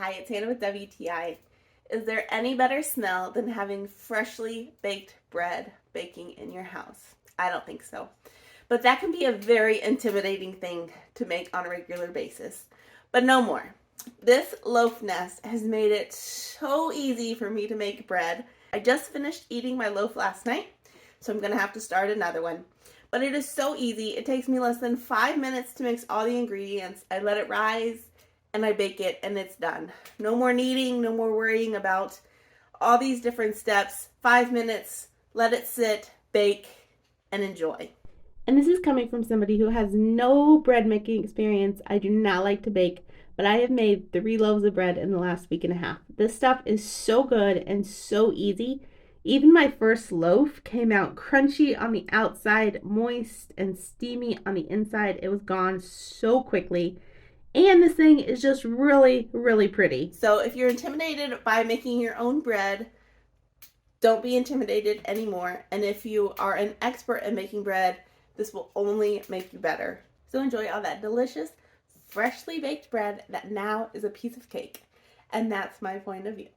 Hi, it's Hannah with WTI. Is there any better smell than having freshly baked bread baking in your house? I don't think so. But that can be a very intimidating thing to make on a regular basis. But no more. This LoafNest has made it so easy for me to make bread. I just finished eating my loaf last night, so I'm going to have to start another one. But it is so easy. It takes me less than 5 minutes to mix all the ingredients. I let it rise and I bake it and it's done. No more kneading, no more worrying about all these different steps. 5 minutes, let it sit, bake, and enjoy. And this is coming from somebody who has no bread making experience. I do not like to bake, but I have made 3 loaves of bread in the last week and a half. This stuff is so good and so easy. Even my first loaf came out crunchy on the outside, moist and steamy on the inside. It was gone so quickly. And this thing is just really, really pretty. So if you're intimidated by making your own bread, don't be intimidated anymore. And if you are an expert at making bread, this will only make you better. So enjoy all that delicious, freshly baked bread that now is a piece of cake. And that's my point of view.